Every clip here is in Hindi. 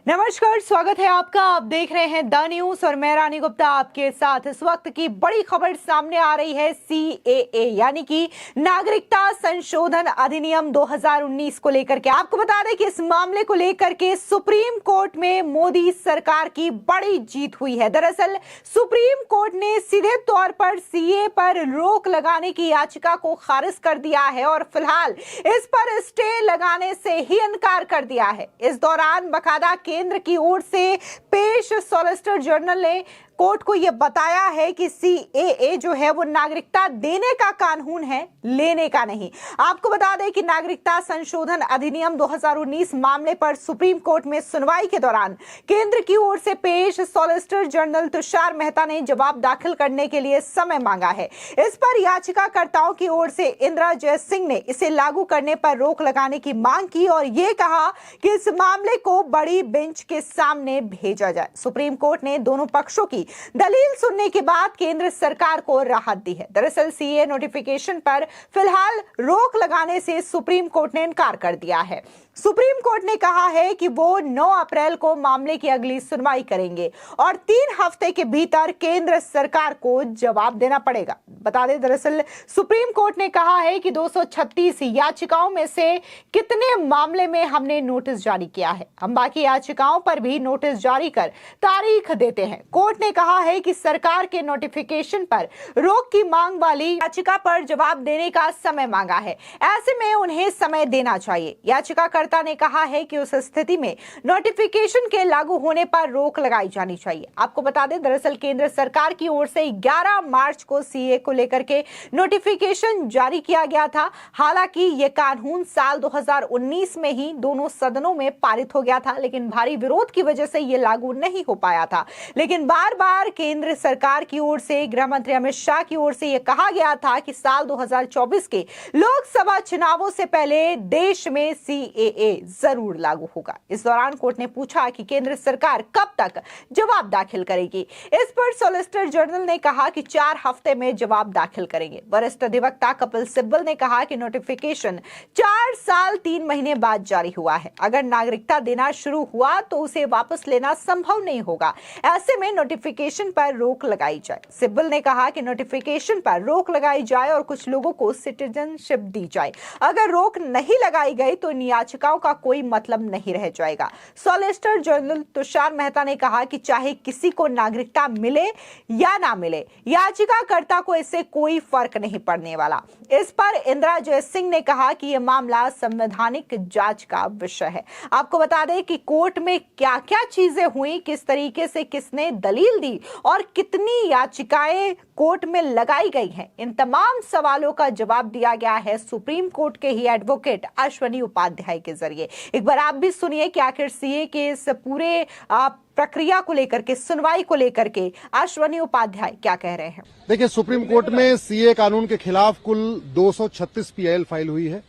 नमस्कार, स्वागत है आपका। आप देख रहे हैं द न्यूज और मैं रानी गुप्ता आपके साथ। इस वक्त की बड़ी खबर सामने आ रही है सीएए यानी कि नागरिकता संशोधन अधिनियम 2019 को लेकर के। आपको बता दें कि इस मामले को लेकर के सुप्रीम कोर्ट में मोदी सरकार की बड़ी जीत हुई है। दरअसल सुप्रीम कोर्ट ने सीधे तौर पर सीएए पर रोक लगाने की याचिका को खारिज कर दिया है और फिलहाल इस पर स्टे लगाने से ही इनकार कर दिया है। इस दौरान बकायदा केंद्र की ओर से पेश सॉलिसिटर जनरल ने कोर्ट को यह बताया है कि सीएए जो है वो नागरिकता देने का कानून है, लेने का नहीं। आपको बता दें कि नागरिकता संशोधन अधिनियम 2019 मामले पर सुप्रीम कोर्ट में सुनवाई के दौरान केंद्र की ओर से पेश सॉलिसिटर जनरल तुषार मेहता ने जवाब दाखिल करने के लिए समय मांगा है। इस पर याचिकाकर्ताओं की ओर से इंदिरा जयसिंह ने इसे लागू करने पर रोक लगाने की मांग की और यह कहा कि इस मामले को बड़ी बेंच के सामने भेजा जाए। सुप्रीम कोर्ट ने दोनों पक्षों की दलील सुनने के बाद केंद्र सरकार को राहत दी है। दरअसल सीए नोटिफिकेशन पर फिलहाल रोक लगाने से सुप्रीम कोर्ट ने इनकार कर दिया है। सुप्रीम कोर्ट ने कहा है कि वो 9 अप्रैल को मामले की अगली सुनवाई करेंगे और 3 हफ्ते के भीतर केंद्र सरकार को जवाब देना पड़ेगा। बता दें, दरअसल सुप्रीम कोर्ट ने कहा है कि 236 याचिकाओं में से कितने मामले में हमने नोटिस जारी किया है, हम बाकी याचिकाओं पर भी नोटिस जारी कर तारीख देते हैं। कोर्ट ने कहा है कि सरकार के नोटिफिकेशन पर रोक की मांग वाली याचिका पर जवाब देने का समय मांगा है, ऐसे में उन्हें समय देना चाहिए। याचिकाकर्ता ने कहा है कि उस स्थिति में नोटिफिकेशन के लागू होने पर रोक लगाई जानी चाहिए। आपको बता दें, दरअसल केंद्र सरकार की ओर से 11 मार्च को सीए को लेकर के नोटिफिकेशन जारी किया गया था। हालांकि यह कानून साल 2019 में ही दोनों सदनों में पारित हो गया था, लेकिन भारी विरोध की वजह से यह लागू नहीं हो पाया था। लेकिन बार बार केंद्र सरकार की ओर से, गृह मंत्री अमित शाह की ओर से यह कहा गया था कि साल 2024 के लोकसभा चुनावों से पहले देश में सीएए जरूर लागू होगा। इस दौरान कोर्ट ने पूछा कि केंद्र सरकार कब तक जवाब दाखिल करेगी। इस पर सॉलिसिटर जनरल ने कहा कि 4 हफ्ते में जवाब दाखिल करेंगे। वरिष्ठ अधिवक्ता कपिल सिब्बल ने कहा कि नोटिफिकेशन 4 साल 3 महीने बाद जारी हुआ है। अगर नागरिकता देना शुरू हुआ तो उसे वापस लेना संभव नहीं होगा। ऐसे में नोटिफिकेशन पर रोक लगाई जाए। सिब्बल ने कहा कि नोटिफिकेशन पर रोक लगाई जाए और कुछ लोगों को सिटीजनशिप दी जाए। अगर रोक नहीं लगाई गई तो इन याचिकाओं का कोई मतलब नहीं रह जाएगा। सॉलिसिटर जनरल तुषार मेहता ने कहा कि चाहे किसी को नागरिकता मिले या ना मिले, याचिकाकर्ता को इससे कोई फर्क नहीं पड़ने वाला। इस पर इंदिरा जयसिंह ने कहा कि यह मामला संवैधानिक जांच का विषय है। आपको बता दें कि कोर्ट में क्या क्या चीजें हुई, किस तरीके से किसने दलील दी और कितनी याचिकाएं कोर्ट में लगाई गई हैं, इन तमाम सवालों का जवाब दिया गया है सुप्रीम कोर्ट के ही एडवोकेट अश्वनी उपाध्याय के जरिए। एक बार आप भी सुनिए कि आखिर सीए के इस पूरे प्रक्रिया को लेकर के, सुनवाई को लेकर के अश्वनी उपाध्याय क्या कह रहे हैं। देखिए, सुप्रीम कोर्ट में सीए कानून के खिलाफ कुल 236 पीआईएल फाइल हुई है।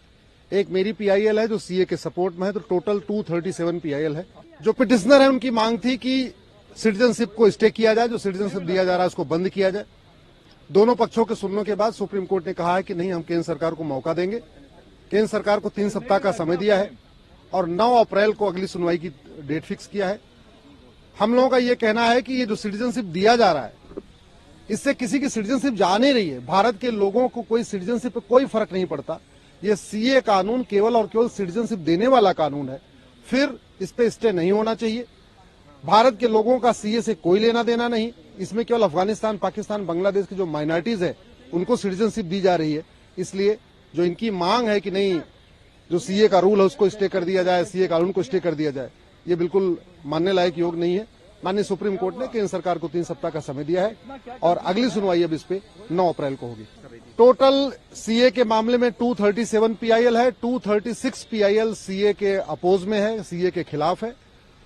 एक मेरी पीआईएल है जो सीए के सपोर्ट में है, तो टोटल 237 पीआईएल है। जो पिटिशनर है उनकी मांग थी कि सिटीजनशिप को स्टे किया जाए, जो सिटीजनशिप दिया जा रहा है उसको बंद किया जाए। दोनों पक्षों के सुनने के बाद सुप्रीम कोर्ट ने कहा है कि नहीं, हम केंद्र सरकार को मौका देंगे। केंद्र सरकार को 3 सप्ताह का समय दिया है और 9 अप्रैल को अगली सुनवाई की डेट फिक्स किया है। हम लोगों का ये कहना है कि ये जो सिटीजनशिप दिया जा रहा है, इससे किसी की सिटीजनशिप जा नहीं रही है। भारत के लोगों को कोई सिटीजनशिप पे कोई फर्क नहीं पड़ता। ये सीए कानून केवल और केवल सिटीजनशिप देने वाला कानून है, फिर इस पे स्टे नहीं होना चाहिए। भारत के लोगों का सीए से कोई लेना देना नहीं। इसमें केवल अफगानिस्तान, पाकिस्तान, बांग्लादेश की जो माइनॉरिटीज है उनको सिटीजनशिप दी जा रही है। इसलिए जो इनकी मांग है कि नहीं, जो सीए का रूल है उसको स्टे कर दिया जाए, सीए कानून को स्टे कर दिया जाए, ये बिल्कुल मानने लायक योग नहीं है। माननीय सुप्रीम कोर्ट ने केंद्र सरकार को 3 सप्ताह का समय दिया है और अगली सुनवाई अब इस पे 9 अप्रैल को होगी। टोटल सीए के मामले में 237 पीआईएल है। 236 पीआईएल सीए के अपोज में है, सीए के खिलाफ है।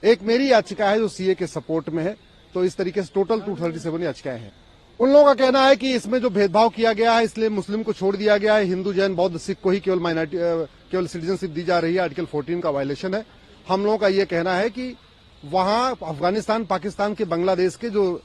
एक मेरी याचिका है जो सीए के सपोर्ट में है। तो इस तरीके से टोटल 237 याचिकाएं हैं। उन लोगों का कहना है कि इसमें जो भेदभाव किया गया है, इसलिए मुस्लिम को छोड़ दिया गया है, हिंदू, जैन, बौद्ध, सिख को ही केवल सिटीजनशिप दी जा रही है। आर्टिकल 14 का वायलेशन है। हम लोगों का ये कहना है कि वहां अफगानिस्तान, पाकिस्तान के, बांग्लादेश के जो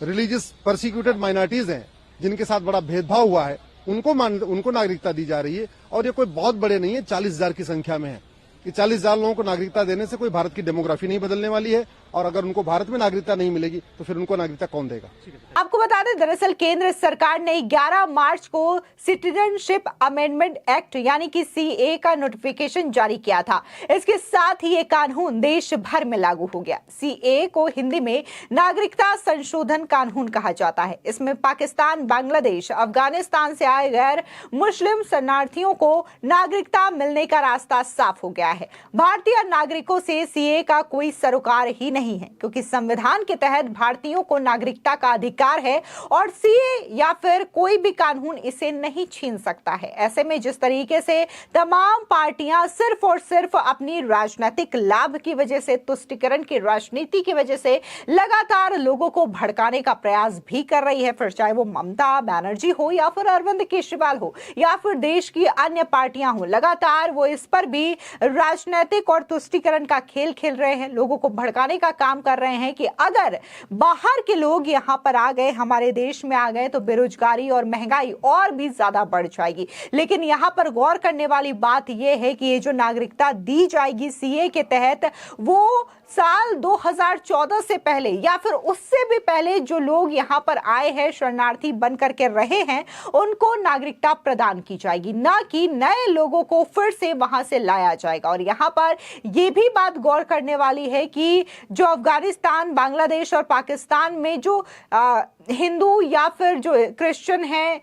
रिलीजियस परसिक्यूटेड माइनॉरिटीज हैं, जिनके साथ बड़ा भेदभाव हुआ है, उनको नागरिकता दी जा रही है। और ये कोई बहुत बड़े नहीं है, 40,000 की संख्या में है। कि 40,000 लोगों को नागरिकता देने से कोई भारत की डेमोग्राफी नहीं बदलने वाली है, और अगर उनको भारत में नागरिकता नहीं मिलेगी तो फिर उनको नागरिकता कौन देगा। आपको बता दें, दरअसल केंद्र सरकार ने 11 मार्च को सिटीजनशिप अमेंडमेंट एक्ट यानी कि सीए का नोटिफिकेशन जारी किया था। इसके साथ ही ये कानून देश भर में लागू हो गया। सीए को हिंदी में नागरिकता संशोधन कानून कहा जाता है। इसमें पाकिस्तान, बांग्लादेश, अफगानिस्तान से आए गैर मुस्लिम शरणार्थियों को नागरिकता मिलने का रास्ता साफ हो गया है। भारतीय नागरिकों से सीए का कोई सरोकार ही नहीं है, क्योंकि संविधान के तहत भारतीयों को नागरिकता का अधिकार है और सीए या फिर कोई भी कानून इसे नहीं छीन सकता है। ऐसे में जिस तरीके से तमाम पार्टियां सिर्फ और सिर्फ अपनी राजनीतिक लाभ की वजह से, तुष्टीकरण की राजनीति की वजह से लगातार लोगों को भड़काने का प्रयास भी कर रही है, फिर चाहे वो ममता बनर्जी हो या फिर अरविंद केजरीवाल हो या फिर देश की अन्य पार्टियां हो, लगातार वो इस पर भी राजनीतिक और तुष्टीकरण का खेल खेल रहे हैं, लोगों को भड़काने का काम कर रहे हैं कि अगर बाहर के लोग यहां पर आ गए, हमारे देश में आ गए, तो बेरोजगारी और महंगाई और भी ज्यादा बढ़ जाएगी। लेकिन यहां पर गौर करने वाली बात यह है कि ये जो नागरिकता दी जाएगी सीए के तहत, वो साल 2014 से पहले या फिर उससे भी पहले जो लोग यहां पर आए हैं, शरणार्थी बन करके रहे हैं, उनको नागरिकता प्रदान की जाएगी, ना कि नए लोगों को फिर से वहां से लाया जाएगा। और यहां पर यह भी बात गौर करने वाली है कि जो अफगानिस्तान, बांग्लादेश और पाकिस्तान में जो हिंदू या फिर जो क्रिश्चियन हैं,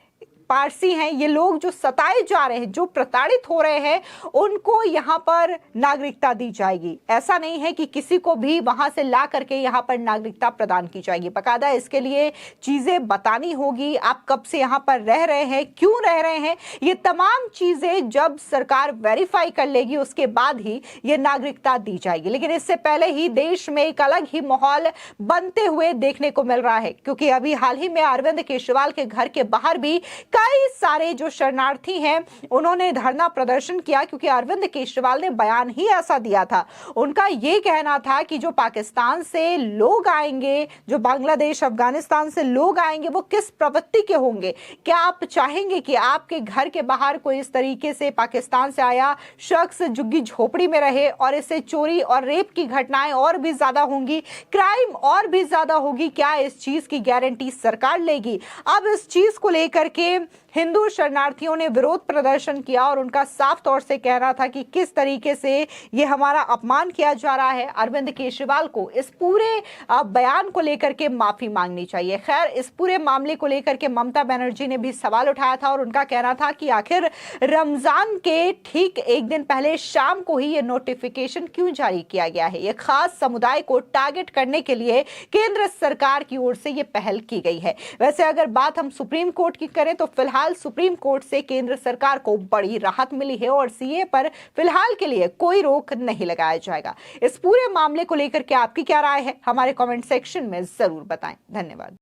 पारसी हैं, ये लोग जो सताए जा रहे हैं, जो प्रताड़ित हो रहे हैं, उनको यहाँ पर नागरिकता दी जाएगी। ऐसा नहीं है कि किसी को भी वहां से ला करके यहाँ पर नागरिकता प्रदान की जाएगी। बकायदा इसके लिए चीजें बतानी होगी, आप कब से यहाँ पर रह रहे हैं, क्यों रह रहे हैं, ये तमाम चीजें जब सरकार वेरीफाई कर लेगी उसके बाद ही ये नागरिकता दी जाएगी। लेकिन इससे पहले ही देश में एक अलग ही माहौल बनते हुए देखने को मिल रहा है, क्योंकि अभी हाल ही में अरविंद केजरीवाल के घर के बाहर भी कई सारे जो शरणार्थी हैं उन्होंने धरना प्रदर्शन किया, क्योंकि अरविंद केजरीवाल ने बयान ही ऐसा दिया था। उनका यह कहना था कि जो पाकिस्तान से लोग आएंगे, जो बांग्लादेश, अफगानिस्तान से लोग आएंगे, वो किस प्रवृत्ति के होंगे। क्या आप चाहेंगे कि आपके घर के बाहर कोई इस तरीके से पाकिस्तान से आया शख्स झुग्गी झोपड़ी में रहे और इससे चोरी और रेप की घटनाएं और भी ज्यादा होंगी, क्राइम और भी ज्यादा होगी? क्या इस चीज की गारंटी सरकार लेगी? अब इस चीज को लेकर के हिंदू शरणार्थियों ने विरोध प्रदर्शन किया और उनका साफ तौर से कहना था कि किस तरीके से ये हमारा अपमान किया जा रहा है। अरविंद केजरीवाल को इस पूरे बयान को लेकर के माफी मांगनी चाहिए। खैर, इस पूरे मामले को लेकर के ममता बनर्जी ने भी सवाल उठाया था और उनका कहना था कि आखिर रमजान के ठीक एक दिन पहले शाम को ही ये नोटिफिकेशन क्यों जारी किया गया है। ये खास समुदाय को टारगेट करने के लिए केंद्र सरकार की ओर से ये पहल की गई है। वैसे अगर बात हम सुप्रीम कोर्ट की करें तो फिलहाल सुप्रीम कोर्ट से केंद्र सरकार को बड़ी राहत मिली है और सीए पर फिलहाल के लिए कोई रोक नहीं लगाया जाएगा। इस पूरे मामले को लेकर के आपकी क्या राय है, हमारे कमेंट सेक्शन में जरूर बताएं। धन्यवाद।